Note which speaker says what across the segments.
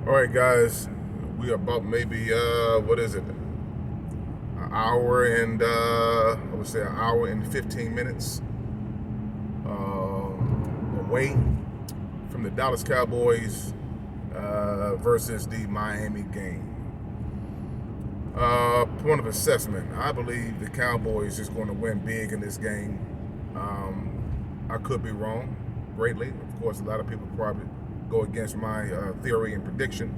Speaker 1: All right, guys, we are about maybe what is it? An hour and I would say an hour and 15 minutes away from the Dallas Cowboys versus the Miami game. Point of assessment: I believe the Cowboys is going to win big in this game. I could be wrong greatly. Of course, a lot of people probably go against my theory and prediction,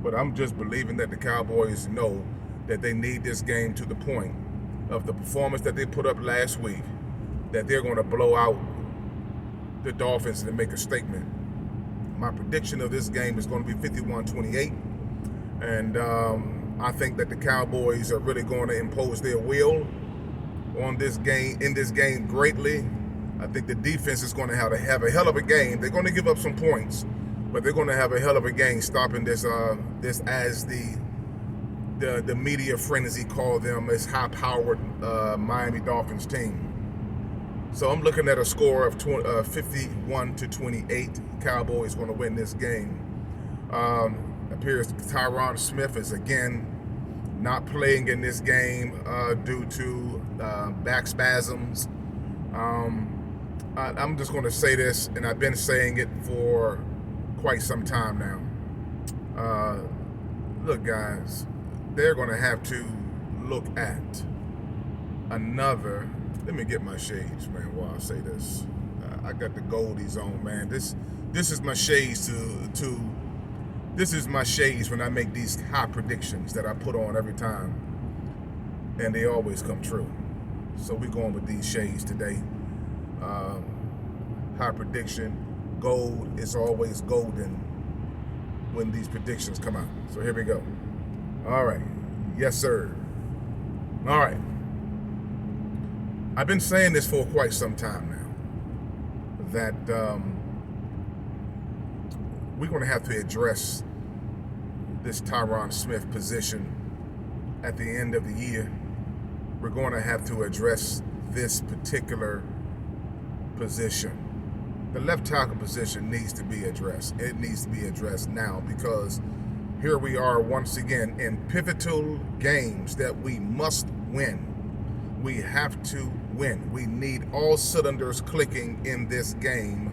Speaker 1: but I'm just believing that the Cowboys know that they need this game to the point of the performance that they put up last week, that they're going to blow out the Dolphins and make a statement. My prediction of this game is going to be 51-28, and I think that the Cowboys are really going to impose their will on this game, in this game, greatly. I think the defense is going to have a hell of a game. They're going to give up some points, but they're going to have a hell of a game stopping this as the media frenzy call them, this high-powered Miami Dolphins team. So I'm looking at a score of 51-28. Cowboys going to win this game. Appears Tyron Smith is again not playing in this game due to back spasms. I'm just going to say this, and I've been saying it for quite some time now. Look, guys, they're going to have to look at another. Let me get my shades, man, while I say this. I got the goldies on, man. This is my shades this is my shades when I make these high predictions that I put on every time, and they always come true. So we're going with these shades today. High prediction, gold is always golden when these predictions come out. So here we go. All right. Yes, sir. All right. I've been saying this for quite some time now, that we're going to have to address this Tyron Smith position at the end of the year. We're going to have to address this particular position. The left tackle position needs to be addressed. It needs to be addressed now, because here we are once again in pivotal games that we must win. We have to win. We need all cylinders clicking in this game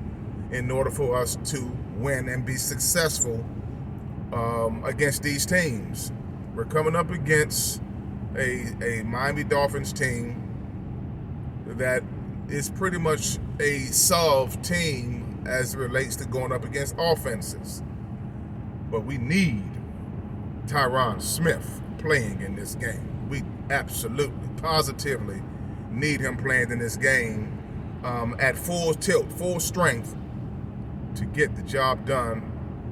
Speaker 1: in order for us to win and be successful against these teams. We're coming up against a Miami Dolphins team that is pretty much a solved team as it relates to going up against offenses. But we need Tyron Smith playing in this game. We absolutely, positively need him playing in this game at full tilt, full strength, to get the job done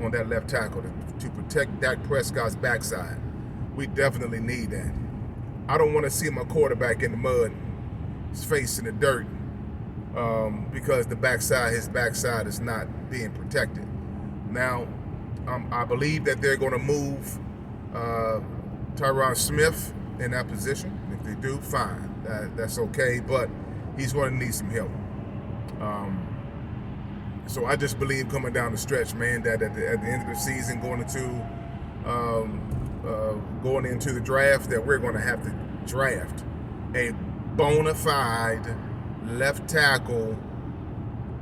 Speaker 1: on that left tackle, to protect Dak Prescott's backside. We definitely need that. I don't want to see my quarterback in the mud, his face in the dirt, because his backside is not being protected. Now, I believe that they're going to move Tyron Smith in that position. If they do, fine. That's okay, but he's going to need some help. So I just believe coming down the stretch, man, that at the end of the season, going into the draft, that we're going to have to draft a bona fide left tackle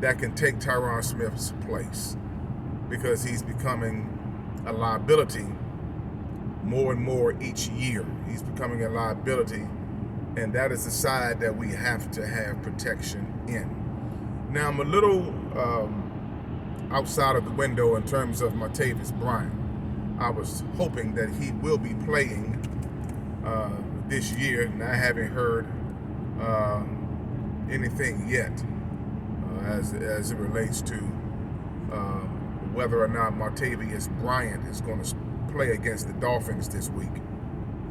Speaker 1: that can take Tyron Smith's place, because he's becoming a liability more and more each year. He's becoming a liability, and that is the side that we have to have protection in. Now, I'm a little outside of the window in terms of Martavis Bryant. I was hoping that he will be playing this year, and I haven't heard anything yet as it relates to whether or not Martavis Bryant is going to play against the Dolphins this week,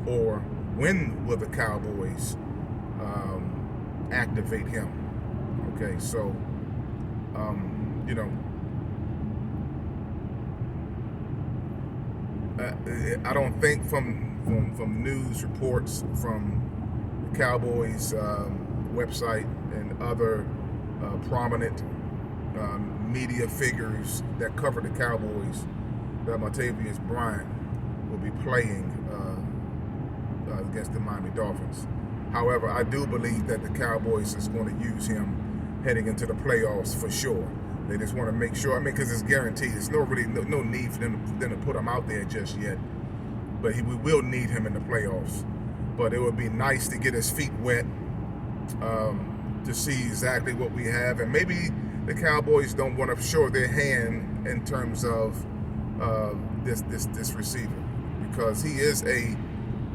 Speaker 1: or when will the Cowboys activate him. Okay, so I don't think from news reports from the Cowboys website and other prominent media figures that cover the Cowboys, that Martavius Bryant will be playing against the Miami Dolphins. However, I do believe that the Cowboys is going to use him heading into the playoffs for sure. They just want to make sure. Because it's guaranteed. There's no need for them to put him out there just yet. But we will need him in the playoffs. But it would be nice to get his feet wet to see exactly what we have. And maybe the Cowboys don't want to show their hand in terms of this receiver, because he is a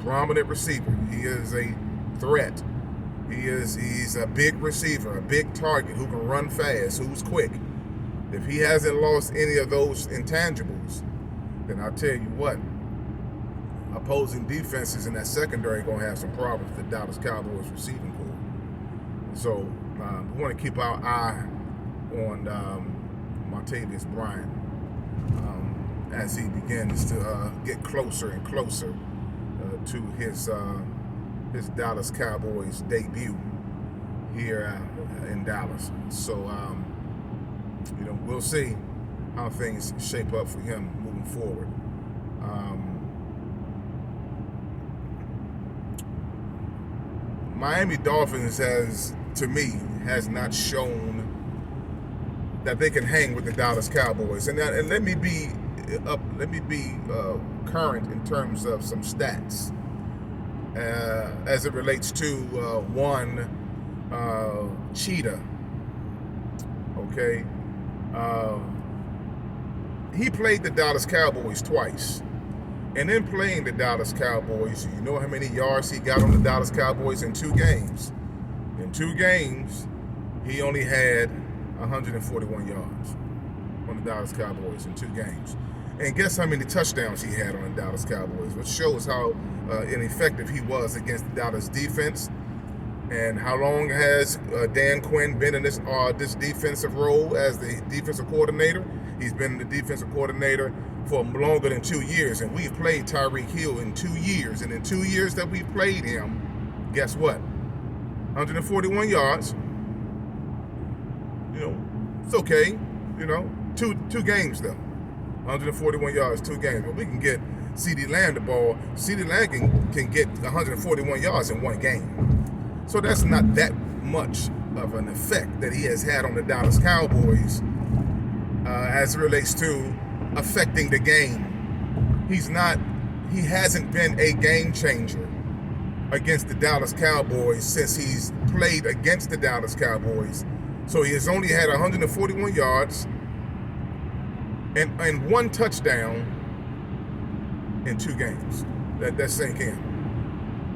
Speaker 1: prominent receiver. He is a threat. He's a big receiver, a big target who can run fast, who's quick. If he hasn't lost any of those intangibles, then I'll tell you what, opposing defenses in that secondary are going to have some problems with the Dallas Cowboys receiving core. So we want to keep our eye on Martavius Bryant as he begins to get closer and closer to his Dallas Cowboys debut here in Dallas. So we'll see how things shape up for him moving forward. Miami Dolphins has not shown that they can hang with the Dallas Cowboys, and let me be current in terms of some stats as it relates to one Cheetah. Okay, he played the Dallas Cowboys twice. And in playing the Dallas Cowboys, you know how many yards he got on the Dallas Cowboys in 2 games? In 2 games, he only had 141 yards on the Dallas Cowboys in 2 games. And guess how many touchdowns he had on the Dallas Cowboys, which shows how ineffective he was against the Dallas defense. And how long has Dan Quinn been in this defensive role as the defensive coordinator? He's been the defensive coordinator for longer than 2 years, and we've played Tyreek Hill in 2 years. And in 2 years that we've played him, guess what? 141 yards. It's okay. Two games though. 141 yards, 2 games. But we can get CeeDee Lamb the ball. CeeDee Lamb can get 141 yards in 1 game. So that's not that much of an effect that he has had on the Dallas Cowboys as it relates to affecting the game. He hasn't been a game changer against the Dallas Cowboys since he's played against the Dallas Cowboys. So he has only had 141 yards and 1 touchdown in 2 games. That sank in.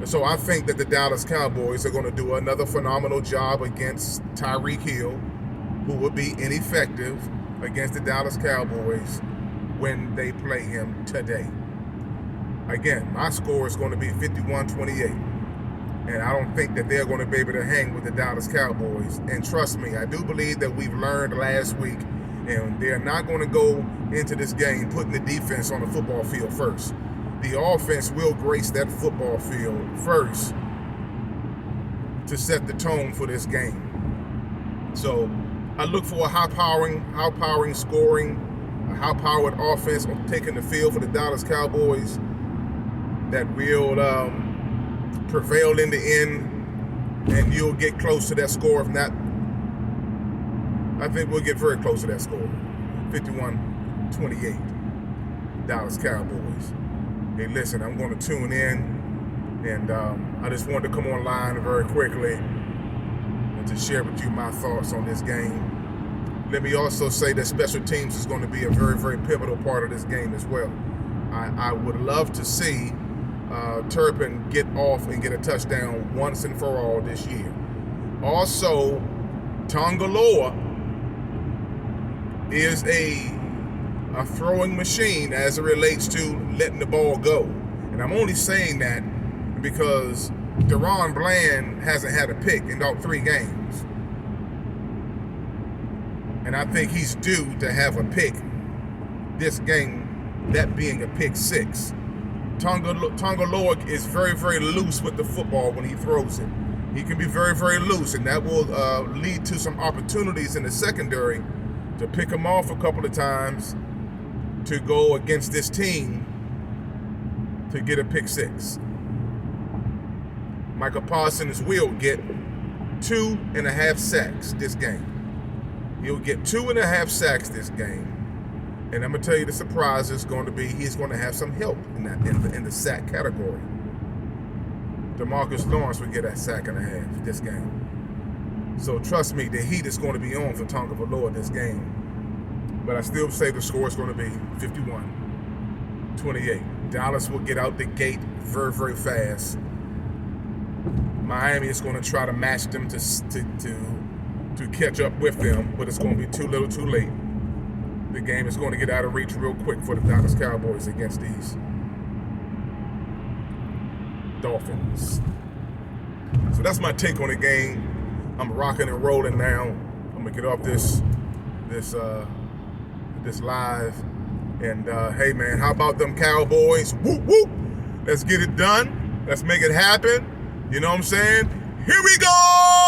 Speaker 1: And so I think that the Dallas Cowboys are going to do another phenomenal job against Tyreek Hill, who will be ineffective against the Dallas Cowboys when they play him today. Again, my score is going to be 51-28. And I don't think that they're going to be able to hang with the Dallas Cowboys. And trust me, I do believe that we've learned last week, and they're not going to go into this game putting the defense on the football field first. The offense will grace that football field first to set the tone for this game. So I look for a high-powering scoring, a high-powered offense taking the field for the Dallas Cowboys that will prevail in the end, and you'll get close to that score. If not, I think we'll get very close to that score. 51-28, Dallas Cowboys. Hey, listen, I'm going to tune in, and I just wanted to come online very quickly and to share with you my thoughts on this game. Let me also say that special teams is going to be a very, very pivotal part of this game as well. I would love to see Turpin get off and get a touchdown once and for all this year. Also, Tongaloa is a throwing machine as it relates to letting the ball go. And I'm only saying that because Deron Bland hasn't had a pick in all 3 games. And I think he's due to have a pick this game, that being a pick 6. Tongaloa is very, very loose with the football when he throws it. He can be very, very loose, and that will lead to some opportunities in the secondary to pick him off a couple of times to go against this team to get a pick six. Michael Parsons will get 2.5 sacks this game. He'll get 2.5 sacks this game. And I'm going to tell you the surprise is going to be he's going to have some help in the sack category. DeMarcus Lawrence will get a sack and a half this game. So trust me, the heat is going to be on for Tonga Valor this game. But I still say the score is going to be 51-28. Dallas will get out the gate very, very fast. Miami is going to try to match them to catch up with them, but it's going to be too little too late. The game is going to get out of reach real quick for the Dallas Cowboys against these Dolphins. So that's my take on the game. I'm rocking and rolling now. I'm gonna get off this live. And hey man, how about them Cowboys? Whoop whoop! Let's get it done. Let's make it happen. You know what I'm saying? Here we go!